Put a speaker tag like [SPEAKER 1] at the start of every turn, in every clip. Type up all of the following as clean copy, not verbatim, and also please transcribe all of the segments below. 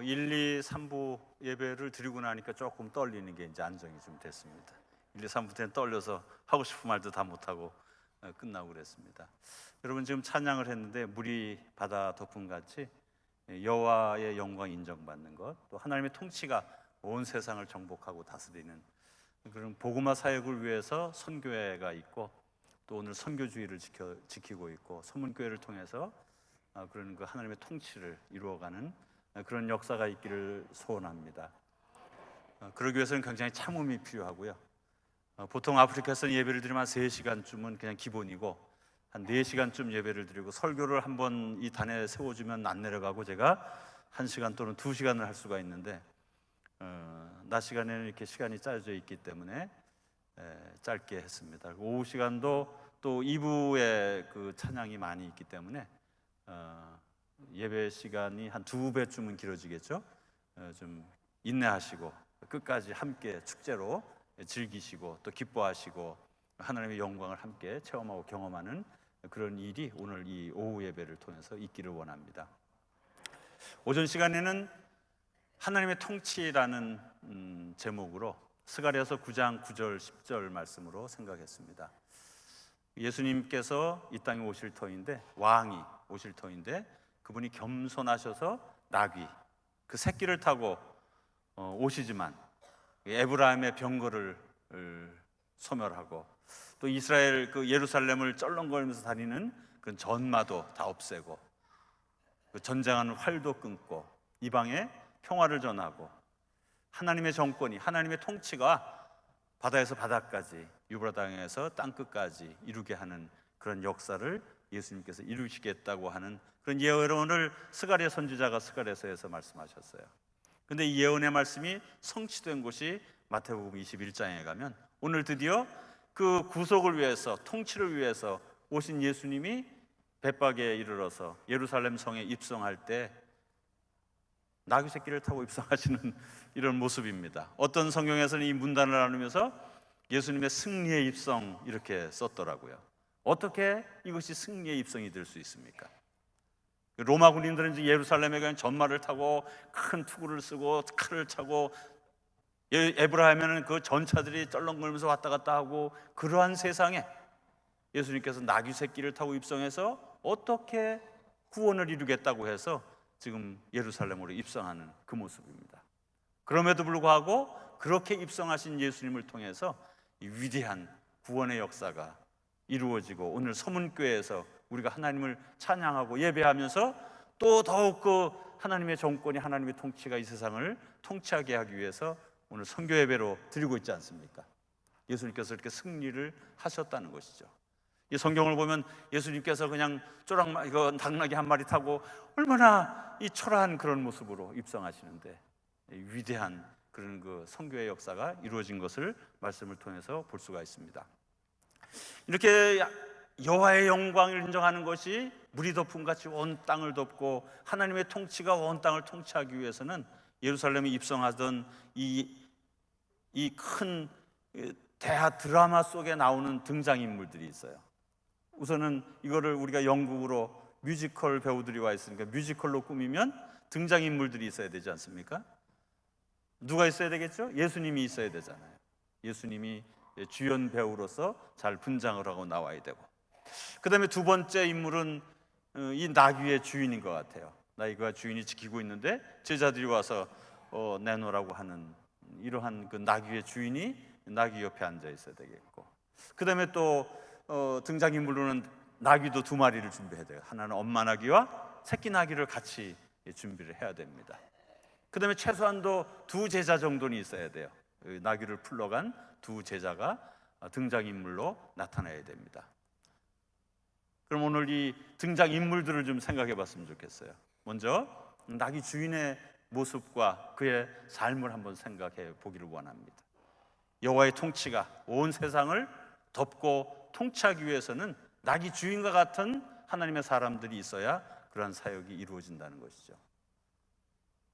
[SPEAKER 1] 1, 2, 3부 예배를 드리고 나니까 조금 떨리는 게 이제 안정이 좀 됐습니다. 1, 2, 3부 때는 떨려서 하고 싶은 말도 다 못하고 끝나고 그랬습니다. 여러분, 지금 찬양을 했는데 물이 바다 덮음 같이 여호와의 영광 인정받는 것, 또 하나님의 통치가 온 세상을 정복하고 다스리는 그런 복음화 사역을 위해서 선교회가 있고, 또 오늘 선교주의를 지키고 있고, 소문교회를 통해서 그런 그 하나님의 통치를 이루어가는 그런 역사가 있기를 소원합니다. 그러기 위해서는 굉장히 참음이 필요하고요. 보통 아프리카에서는 예배를 드리면 한 3시간쯤은 그냥 기본이고, 한 4시간쯤 예배를 드리고, 설교를 한번 이 단에 세워주면 안 내려가고 제가 1시간 또는 2시간을 할 수가 있는데, 낮 시간에는 이렇게 시간이 짜여져 있기 때문에 짧게 했습니다. 오후 시간도 또 2부에 그 찬양이 많이 있기 때문에 예배 시간이 한 2배쯤은 길어지겠죠. 좀 인내하시고 끝까지 함께 축제로 즐기시고 또 기뻐하시고 하나님의 영광을 함께 체험하고 경험하는 그런 일이 오늘 이 오후 예배를 통해서 있기를 원합니다. 오전 시간에는 하나님의 통치라는 제목으로 스가랴서 9장 9절 10절 말씀으로 생각했습니다. 예수님께서 이 땅에 오실 터인데, 왕이 오실 터인데, 그분이 겸손하셔서 나귀 그 새끼를 타고 오시지만 에브라임의 병거를 소멸하고, 또 이스라엘 그 예루살렘을 쩔렁거리면서 다니는 그 전마도 다 없애고, 그 전쟁하는 활도 끊고, 이방에 평화를 전하고, 하나님의 정권이, 하나님의 통치가 바다에서 바다까지, 유브라당에서 땅끝까지 이루게 하는 그런 역사를 예수님께서 이루시겠다고 하는 그런 예언을 스가랴 선지자가 스가랴서에서 말씀하셨어요. 근데 이 예언의 말씀이 성취된 곳이 마태복음 21장에 가면, 오늘 드디어 그 구속을 위해서, 통치를 위해서 오신 예수님이 벳박에 이르러서 예루살렘 성에 입성할 때 나귀 새끼를 타고 입성하시는 이런 모습입니다. 어떤 성경에서는 이 문단을 나누면서 예수님의 승리의 입성 이렇게 썼더라고요. 어떻게 이것이 승리의 입성이 될 수 있습니까? 로마 군인들은 이제 예루살렘에 그냥 전말을 타고 큰 투구를 쓰고 칼을 차고, 에브라임에는 그 전차들이 쩔렁거리면서 왔다 갔다 하고, 그러한 세상에 예수님께서 나귀 새끼를 타고 입성해서 어떻게 구원을 이루겠다고 해서 지금 예루살렘으로 입성하는 그 모습입니다. 그럼에도 불구하고 그렇게 입성하신 예수님을 통해서 이 위대한 구원의 역사가 이루어지고, 오늘 서문교회에서 우리가 하나님을 찬양하고 예배하면서 또 더욱 그 하나님의 정권이, 하나님의 통치가 이 세상을 통치하게 하기 위해서 오늘 선교 예배로 드리고 있지 않습니까? 예수님께서 이렇게 승리를 하셨다는 것이죠. 이 성경을 보면 예수님께서 그냥 당나귀 한 마리 타고 얼마나 이 초라한 그런 모습으로 입성하시는데, 위대한 그런 그 선교의 역사가 이루어진 것을 말씀을 통해서 볼 수가 있습니다. 이렇게 여호와의 영광을 인정하는 것이 물이 덮음 같이 온 땅을 덮고 하나님의 통치가 온 땅을 통치하기 위해서는 예루살렘에 입성하던 이 큰 대하 드라마 속에 나오는 등장인물들이 있어요. 우선은 이거를 우리가 영국으로 뮤지컬 배우들이 와 있으니까 뮤지컬로 꾸미면 등장인물들이 있어야 되지 않습니까? 누가 있어야 되겠죠? 예수님이 있어야 되잖아요. 예수님이 주연 배우로서 잘 분장을 하고 나와야 되고, 그 다음에 두 번째 인물은 이 나귀의 주인인 것 같아요. 나귀가 주인이 지키고 있는데 제자들이 와서 내놓으라고 하는 이러한 그 나귀의 주인이 나귀 옆에 앉아 있어야 되겠고, 그 다음에 또 등장인물로는 나귀도 2마리를 준비해야 돼요. 하나는 엄마 나귀와 새끼 나귀를 같이 준비를 해야 됩니다. 그 다음에 최소한도 2 제자 정도는 있어야 돼요. 나귀를 풀러간 2 제자가 등장인물로 나타나야 됩니다. 그럼 오늘 이 등장인물들을 좀 생각해 봤으면 좋겠어요. 먼저 나귀 주인의 모습과 그의 삶을 한번 생각해 보기를 원합니다. 여호와의 통치가 온 세상을 덮고 통치하기 위해서는 나귀 주인과 같은 하나님의 사람들이 있어야 그러한 사역이 이루어진다는 것이죠.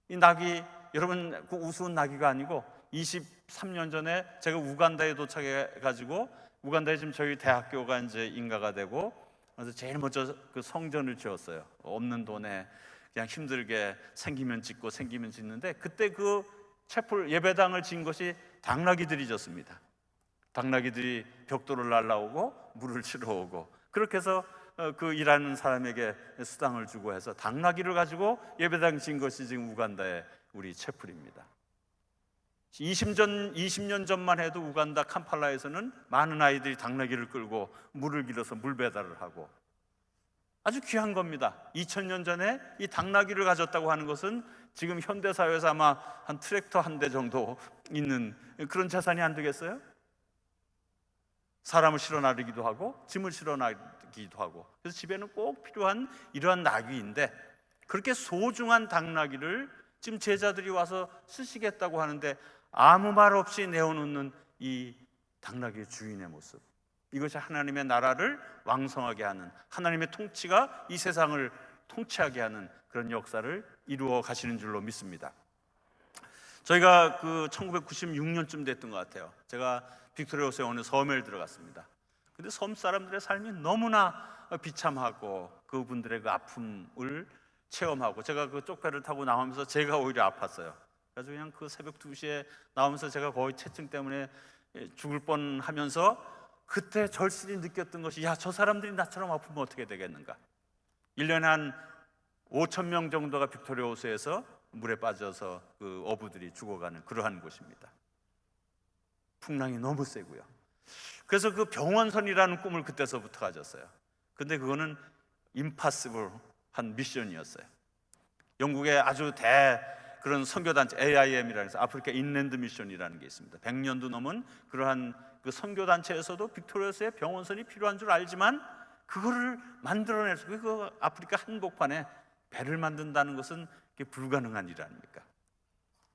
[SPEAKER 1] 이 나귀, 여러분, 그 우스운 나귀가 아니고 23년 전에 제가 우간다에 도착해 가지고, 우간다에 지금 저희 대학교가 이제 인가가 되고, 그래서 제일 먼저 그 성전을 지었어요. 없는 돈에 그냥 힘들게 생기면 짓고 생기면 짓는데, 그때 그 채플 예배당을 지은 것이 당나귀들이 졌습니다. 당나귀들이 벽돌을 날라오고 물을 치러 오고, 그렇게 해서 그 일하는 사람에게 수당을 주고 해서 당나귀를 가지고 예배당 지은 것이 지금 우간다의 우리 채플입니다. 20년 전만 해도 우간다 캄팔라에서는 많은 아이들이 당나귀를 끌고 물을 길어서 물 배달을 하고, 아주 귀한 겁니다. 2000년 전에 이 당나귀를 가졌다고 하는 것은 지금 현대사회에서 아마 한 트랙터 한 대 정도 있는 그런 재산이 안 되겠어요? 사람을 실어 나르기도 하고 짐을 실어 나르기도 하고, 그래서 집에는 꼭 필요한 이러한 나귀인데, 그렇게 소중한 당나귀를 지금 제자들이 와서 쓰시겠다고 하는데 아무 말 없이 내어놓는 이 당나귀의 주인의 모습, 이것이 하나님의 나라를 왕성하게 하는, 하나님의 통치가 이 세상을 통치하게 하는 그런 역사를 이루어 가시는 줄로 믿습니다. 저희가 그 1996년쯤 됐던 것 같아요. 제가 빅토리아호수에 어느 섬에 들어갔습니다. 근데 섬 사람들의 삶이 너무나 비참하고 그분들의 그 아픔을 체험하고, 제가 그 쪽배를 타고 나오면서 제가 오히려 아팠어요. 그래서 그냥 그 새벽 2시에 나오면서 제가 거의 체증 때문에 죽을 뻔하면서 그때 절실히 느꼈던 것이, 야, 저 사람들이 나처럼 아프면 어떻게 되겠는가. 1년에 한 5,000명 정도가 빅토리아 호수에서 물에 빠져서 그 어부들이 죽어가는 그러한 곳입니다. 풍랑이 너무 세고요. 그래서 그 병원선이라는 꿈을 그때서부터 가졌어요. 근데 그거는 임파서블한 미션이었어요. 영국의 아주 그런 선교단체 AIM이라는 해서 아프리카 인랜드 미션이라는 게 있습니다. 100년도 넘은 그러한 그 선교단체에서도 빅토리아스의 병원선이 필요한 줄 알지만 그거를 만들어내서 그 아프리카 한복판에 배를 만든다는 것은 불가능한 일 아닙니까?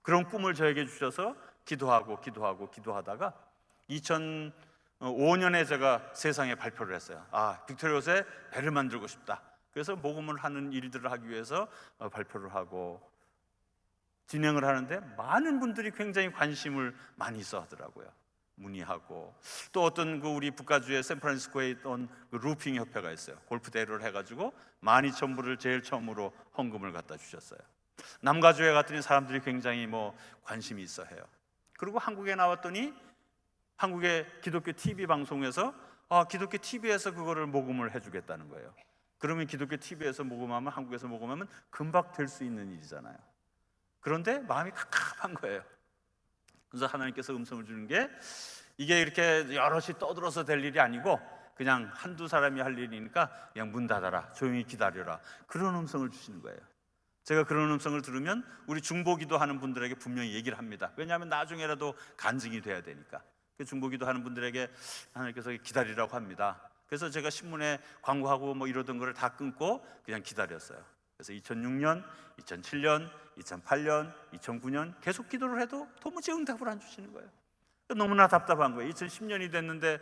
[SPEAKER 1] 그런 꿈을 저에게 주셔서 기도하다가 2005년에 제가 세상에 발표를 했어요. 빅토리아스에 배를 만들고 싶다. 그래서 모금을 하는 일들을 하기 위해서 발표를 하고 진행을 하는데, 많은 분들이 굉장히 관심을 많이 있어 하더라고요. 문의하고, 또 어떤 그 우리 북가주의 샌프란시스코에 있던 그 루핑 협회가 있어요. 골프 대회를 해가지고 12,000불을 제일 처음으로 헌금을 갖다 주셨어요. 남가주에 갔더니 사람들이 굉장히 관심이 있어 해요. 그리고 한국에 나왔더니 한국의 기독교 TV 방송에서 기독교 TV에서 그거를 모금을 해주겠다는 거예요. 그러면 기독교 TV에서 모금하면, 한국에서 모금하면 금방 될 수 있는 일이잖아요. 그런데 마음이 갑갑한 거예요. 그래서 하나님께서 음성을 주는 게, 이게 이렇게 여럿이 떠들어서 될 일이 아니고 그냥 한두 사람이 할 일이니까 그냥 문 닫아라, 조용히 기다려라, 그런 음성을 주시는 거예요. 제가 그런 음성을 들으면 우리 중보기도 하는 분들에게 분명히 얘기를 합니다. 왜냐하면 나중에라도 간증이 돼야 되니까. 중보기도 하는 분들에게 하나님께서 기다리라고 합니다. 그래서 제가 신문에 광고하고 이러던 거를 다 끊고 그냥 기다렸어요. 그래서 2006년, 2007년, 2008년, 2009년 계속 기도를 해도 도무지 응답을 안 주시는 거예요. 너무나 답답한 거예요. 2010년이 됐는데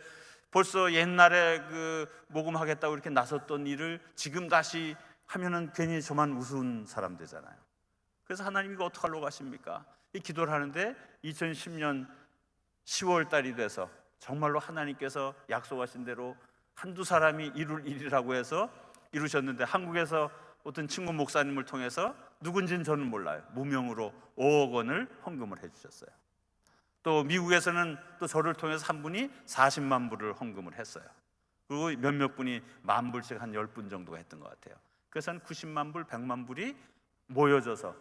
[SPEAKER 1] 벌써 옛날에 그 모금하겠다고 이렇게 나섰던 일을 지금 다시 하면은 괜히 저만 우스운 사람 되잖아요. 그래서 하나님 이거 어떡하려고 하십니까? 이 기도를 하는데 2010년 10월 달이 돼서 정말로 하나님께서 약속하신 대로 한두 사람이 이룰 일이라고 해서 이루셨는데, 한국에서 어떤 친구 목사님을 통해서, 누군지는 저는 몰라요, 무명으로 5억 원을 헌금을 해주셨어요. 또 미국에서는 또 저를 통해서 한 분이 40만 불을 헌금을 했어요. 그리고 몇몇 분이 10,000불씩 한 10분 정도가 했던 것 같아요. 그래서 한 90만 불, 100만 불이 모여져서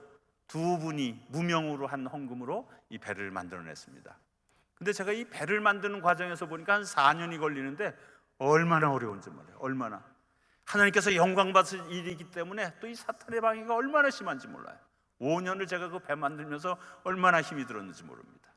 [SPEAKER 1] 두 분이 무명으로 한 헌금으로 이 배를 만들어냈습니다. 근데 제가 이 배를 만드는 과정에서 보니까 한 4년이 걸리는데 얼마나 어려운지 몰라요. 얼마나 하나님께서 영광 받을 일이기 때문에 또 이 사탄의 방해가 얼마나 심한지 몰라요. 5년을 제가 그 배 만들면서 얼마나 힘이 들었는지 모릅니다.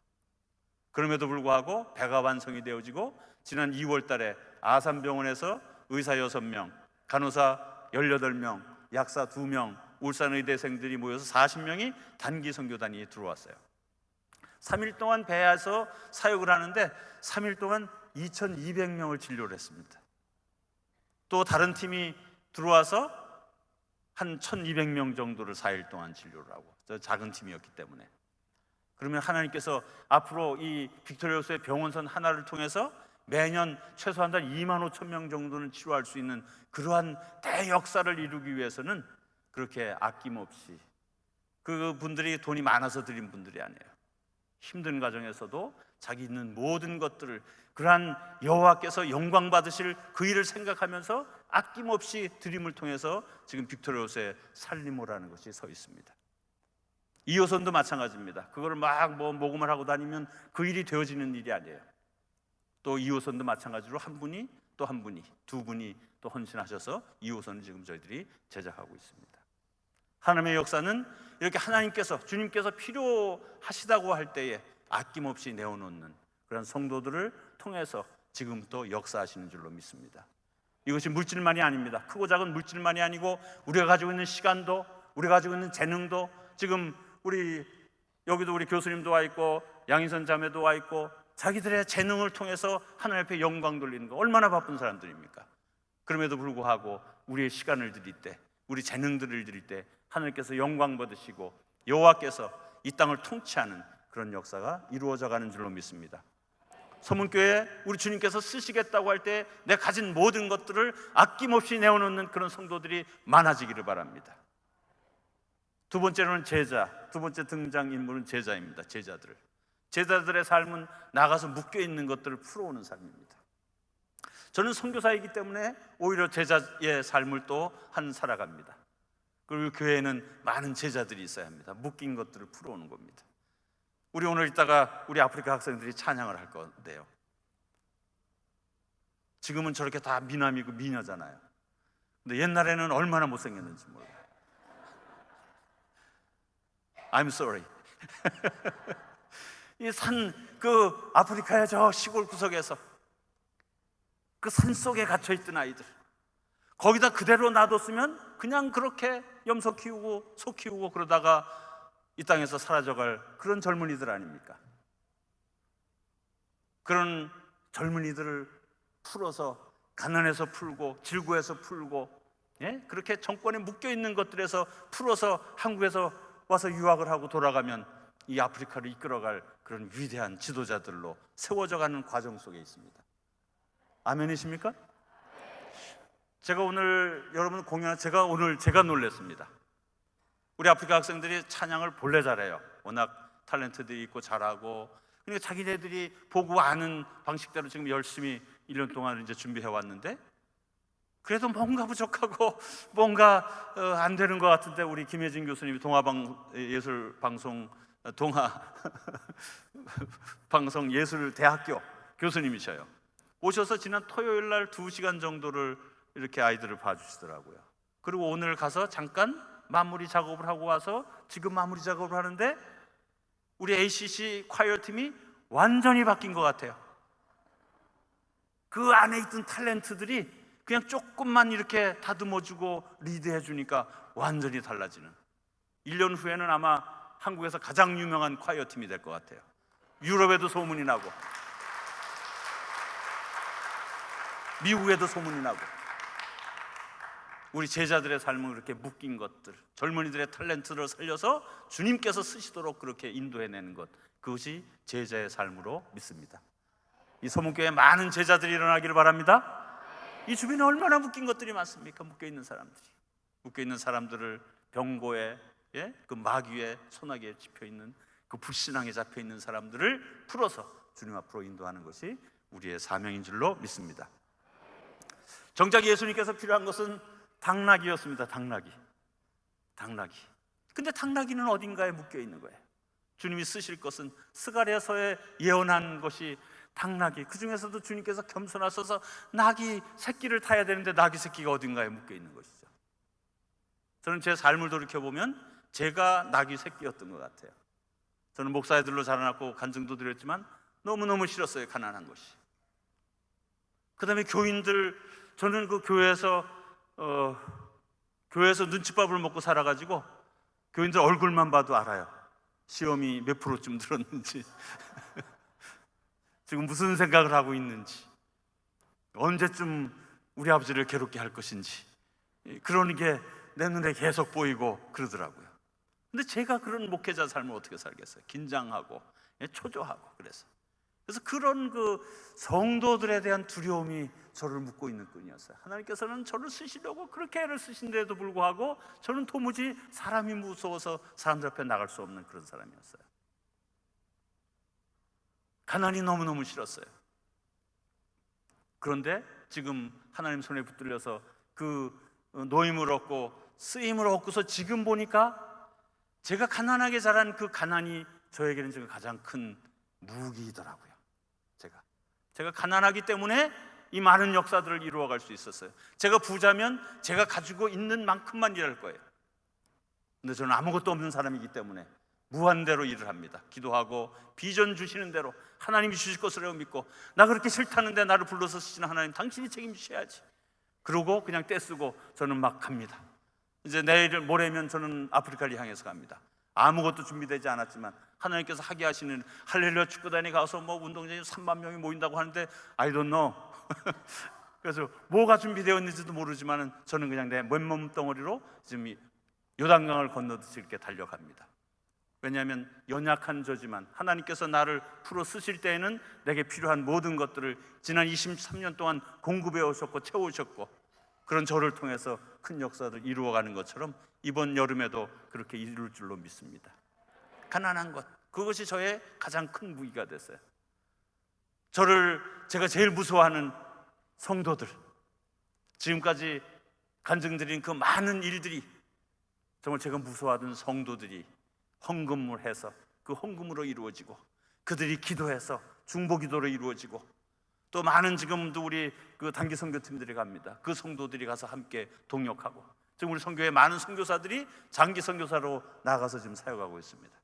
[SPEAKER 1] 그럼에도 불구하고 배가 완성이 되어지고, 지난 2월 달에 아산병원에서 의사 6명, 간호사 18명, 약사 2명, 울산의대생들이 모여서 40명이 단기 선교단이 들어왔어요. 3일 동안 배에서 사역을 하는데 3일 동안 2,200명을 진료를 했습니다. 또 다른 팀이 들어와서 한 1,200명 정도를 4일 동안 진료를 하고, 작은 팀이었기 때문에. 그러면 하나님께서 앞으로 이 빅토리아 호수의 병원선 하나를 통해서 매년 최소한 25,000명 정도는 치료할 수 있는 그러한 대역사를 이루기 위해서는 그렇게 아낌없이, 그분들이 돈이 많아서 드린 분들이 아니에요. 힘든 가정에서도 자기 있는 모든 것들을, 그러한 여호와께서 영광 받으실 그 일을 생각하면서 아낌없이 드림을 통해서 지금 빅토리아스의 살림이라는 것이 서 있습니다. 이호선도 마찬가지입니다. 그거를 막 모금을 하고 다니면 그 일이 되어지는 일이 아니에요. 또 이호선도 마찬가지로 한 분이 또 한 분이, 두 분이 또 헌신하셔서 이호선을 지금 저희들이 제작하고 있습니다. 하나님의 역사는 이렇게 하나님께서, 주님께서 필요하시다고 할 때에 아낌없이 내어놓는 그런 성도들을 통해서 지금 또 역사하시는 줄로 믿습니다. 이것이 물질만이 아닙니다. 크고 작은 물질만이 아니고 우리가 가지고 있는 시간도, 우리가 가지고 있는 재능도, 지금 여기도 우리 교수님도 와 있고 양인선 자매도 와 있고, 자기들의 재능을 통해서 하나님 앞에 영광 돌리는 거, 얼마나 바쁜 사람들입니까? 그럼에도 불구하고 우리의 시간을 드릴 때, 우리 재능들을 드릴 때 하나님께서 영광 받으시고 여호와께서 이 땅을 통치하는 그런 역사가 이루어져 가는 줄로 믿습니다. 서문교회 우리 주님께서 쓰시겠다고 할 때 내 가진 모든 것들을 아낌없이 내어놓는 그런 성도들이 많아지기를 바랍니다. 두 번째로는 제자, 두 번째 등장인물은 제자입니다. 제자들의 삶은 나가서 묶여있는 것들을 풀어오는 삶입니다. 저는 선교사이기 때문에 오히려 제자의 삶을 또 살아갑니다. 그리고 교회에는 많은 제자들이 있어야 합니다. 묶인 것들을 풀어오는 겁니다. 우리 오늘 이따가 우리 아프리카 학생들이 찬양을 할 건데요, 지금은 저렇게 다 미남이고 미녀잖아요. 근데 옛날에는 얼마나 못생겼는지 몰라요. I'm sorry. 이 그 아프리카의 저 시골 구석에서 그 산 속에 갇혀있던 아이들, 거기다 그대로 놔뒀으면 그냥 그렇게 염소 키우고 소 키우고 그러다가 이 땅에서 사라져갈 그런 젊은이들 아닙니까? 그런 젊은이들을 풀어서, 가난해서 풀고 질구해서 풀고, 그렇게 정권에 묶여있는 것들에서 풀어서 한국에서 와서 유학을 하고 돌아가면 이 아프리카를 이끌어갈 그런 위대한 지도자들로 세워져가는 과정 속에 있습니다. 아멘이십니까? 제가 오늘 여러분 공연한 제가 놀랐습니다. 우리 아프리카 학생들이 찬양을 본래 잘해요. 워낙 탤런트들이 있고 잘하고, 그러니까 자기네들이 보고 아는 방식대로 지금 열심히 1년 동안 이제 준비해 왔는데, 그래도 뭔가 부족하고 뭔가 안 되는 것 같은데, 우리 김혜진 교수님이 동아방송예술대학교 교수님이셔요. 오셔서 지난 토요일 날 2시간 정도를 이렇게 아이들을 봐주시더라고요. 그리고 오늘 가서 잠깐 마무리 작업을 하고 와서 지금 마무리 작업을 하는데 우리 ACC 콰이어 팀이 완전히 바뀐 것 같아요. 그 안에 있던 탤런트들이 그냥 조금만 이렇게 다듬어주고 리드해주니까 완전히 달라지는, 1년 후에는 아마 한국에서 가장 유명한 콰이어 팀이 될 것 같아요. 유럽에도 소문이 나고 미국에도 소문이 나고. 우리 제자들의 삶은 그렇게 묶인 것들, 젊은이들의 탤런트를 살려서 주님께서 쓰시도록 그렇게 인도해내는 것, 그것이 제자의 삶으로 믿습니다. 이 서문교회에 많은 제자들이 일어나기를 바랍니다. 이 주변에 얼마나 묶인 것들이 많습니까? 묶여있는 사람들을 병고에, 그 마귀의 소나기에 집혀있는, 그 불신앙에 잡혀있는 사람들을 풀어서 주님 앞으로 인도하는 것이 우리의 사명인 줄로 믿습니다. 정작 예수님께서 필요한 것은 당나귀였습니다. 당나귀. 근데 당나귀는 어딘가에 묶여있는 거예요. 주님이 쓰실 것은 스가랴서에 예언한 것이 당나귀, 그 중에서도 주님께서 겸손하셔서 나귀 새끼를 타야 되는데 나귀 새끼가 어딘가에 묶여있는 것이죠. 저는 제 삶을 돌이켜보면 제가 나귀 새끼였던 것 같아요. 저는 목사애들로 자라났고 간증도 드렸지만 너무너무 싫었어요, 가난한 것이. 그 다음에 교인들, 저는 그 교회에서 눈칫밥을 먹고 살아가지고 교인들 얼굴만 봐도 알아요. 시험이 몇 프로쯤 들었는지 지금 무슨 생각을 하고 있는지, 언제쯤 우리 아버지를 괴롭게 할 것인지, 그런 게 내 눈에 계속 보이고 그러더라고요. 근데 제가 그런 목회자 삶을 어떻게 살겠어요? 긴장하고 초조하고. 그래서 그래서 그런 그 성도들에 대한 두려움이 저를 묶고 있는 끈이었어요. 하나님께서는 저를 쓰시려고 그렇게 애를 쓰신데도 불구하고 저는 도무지 사람이 무서워서 사람들 앞에 나갈 수 없는 그런 사람이었어요. 가난이 너무너무 싫었어요. 그런데 지금 하나님 손에 붙들려서 그 노임을 얻고 쓰임을 얻고서 지금 보니까 제가 가난하게 자란 그 가난이 저에게는 지금 가장 큰 무기이더라고요. 제가 가난하기 때문에 이 많은 역사들을 이루어갈 수 있었어요. 제가 부자면 제가 가지고 있는 만큼만 일할 거예요. 근데 저는 아무것도 없는 사람이기 때문에 무한대로 일을 합니다. 기도하고 비전 주시는 대로 하나님이 주실 것으로 믿고, 나 그렇게 싫다는데 나를 불러서 쓰시는 하나님, 당신이 책임지셔야지. 그러고 그냥 떼쓰고 저는 막 갑니다. 이제 내일 모레면 저는 아프리카를 향해서 갑니다. 아무것도 준비되지 않았지만 하나님께서 하게 하시는 할렐루야 축구단에 가서 뭐 운동장에 3만 명이 모인다고 하는데 I don't know. 그래서 뭐가 준비되어 있는지도 모르지만 저는 그냥 내 맨몸 덩어리로 지금 요단강을 건너듯이 이렇게 달려갑니다. 왜냐하면 연약한 저지만 하나님께서 나를 풀어 쓰실 때에는 내게 필요한 모든 것들을 지난 23년 동안 공급해 오셨고 채우셨고, 그런 저를 통해서 큰 역사를 이루어가는 것처럼 이번 여름에도 그렇게 이룰 줄로 믿습니다. 가난한 것, 그것이 저의 가장 큰 무기가 됐어요. 제가 제일 무서워하는 성도들, 지금까지 간증드린 그 많은 일들이, 정말 제가 무서워하던 성도들이 헌금을 해서 그 헌금으로 이루어지고, 그들이 기도해서 중보기도로 이루어지고, 또 많은 지금도 우리 그 단기 선교팀들이 갑니다. 그 성도들이 가서 함께 동역하고, 지금 우리 선교회 많은 선교사들이 장기 선교사로 나가서 지금 사역하고 있습니다.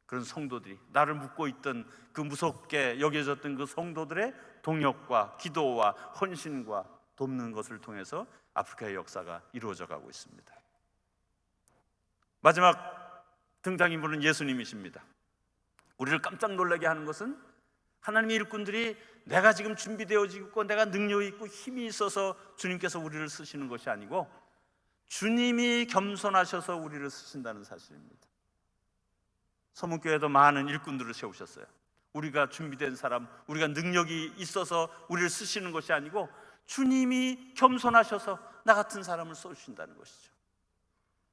[SPEAKER 1] 그런 성도들이, 나를 묶고 있던 그 무섭게 여겨졌던 그 성도들의 동역과 기도와 헌신과 돕는 것을 통해서 아프리카의 역사가 이루어져 가고 있습니다. 마지막 등장인물은 예수님이십니다. 우리를 깜짝 놀라게 하는 것은 하나님의 일꾼들이 내가 지금 준비되어지고 있고 내가 능력이 있고 힘이 있어서 주님께서 우리를 쓰시는 것이 아니고 주님이 겸손하셔서 우리를 쓰신다는 사실입니다. 서문교회도 많은 일꾼들을 세우셨어요. 우리가 준비된 사람, 우리가 능력이 있어서 우리를 쓰시는 것이 아니고 주님이 겸손하셔서 나 같은 사람을 써주신다는 것이죠.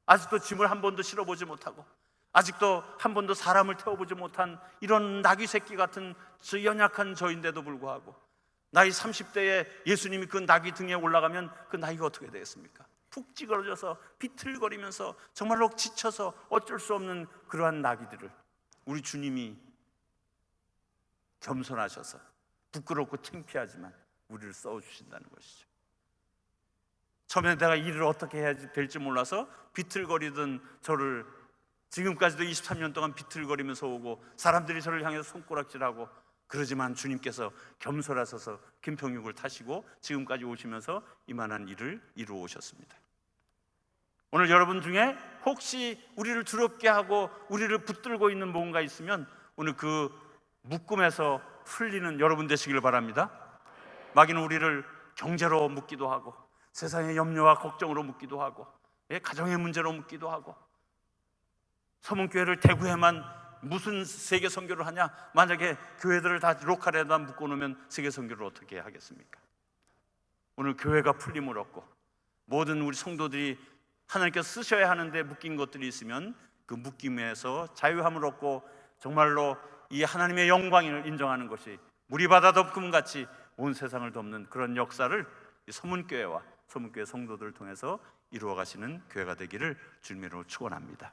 [SPEAKER 1] 아직도 짐을 한 번도 실어보지 못하고, 아직도 한 번도 사람을 태워보지 못한 이런 나귀 새끼 같은 저 연약한 저인데도 불구하고 나이 30대에 예수님이 그 나귀 등에 올라가면 그 나이가 어떻게 되겠습니까? 푹 찌그러져서 비틀거리면서 정말로 지쳐서 어쩔 수 없는 그러한 나귀들을 우리 주님이 겸손하셔서 부끄럽고 창피하지만 우리를 써주신다는 것이죠. 처음에 내가 일을 어떻게 해야 될지 몰라서 비틀거리던 저를 지금까지도 23년 동안 비틀거리면서 오고, 사람들이 저를 향해서 손가락질하고, 그러지만 주님께서 겸손하셔서 김평육을 타시고 지금까지 오시면서 이만한 일을 이루어 오셨습니다. 오늘 여러분 중에 혹시 우리를 두렵게 하고 우리를 붙들고 있는 뭔가 있으면 오늘 그 묶음에서 풀리는 여러분 되시길 바랍니다. 마귀는 우리를 경제로 묶기도 하고, 세상의 염려와 걱정으로 묶기도 하고, 가정의 문제로 묶기도 하고, 서문교회를 대구에만 무슨 세계 선교를 하냐, 만약에 교회들을 다 로컬에다 묶어놓으면 세계 선교를 어떻게 하겠습니까? 오늘 교회가 풀림을 얻고 모든 우리 성도들이 하나님께서 쓰셔야 하는데 묶인 것들이 있으면 그 묶임에서 자유함을 얻고 정말로 이 하나님의 영광을 인정하는 것이 무리바다 덮음같이 온 세상을 덮는 그런 역사를 이 서문교회와 서문교회 성도들을 통해서 이루어 가시는 교회가 되기를 주님으로 축원합니다.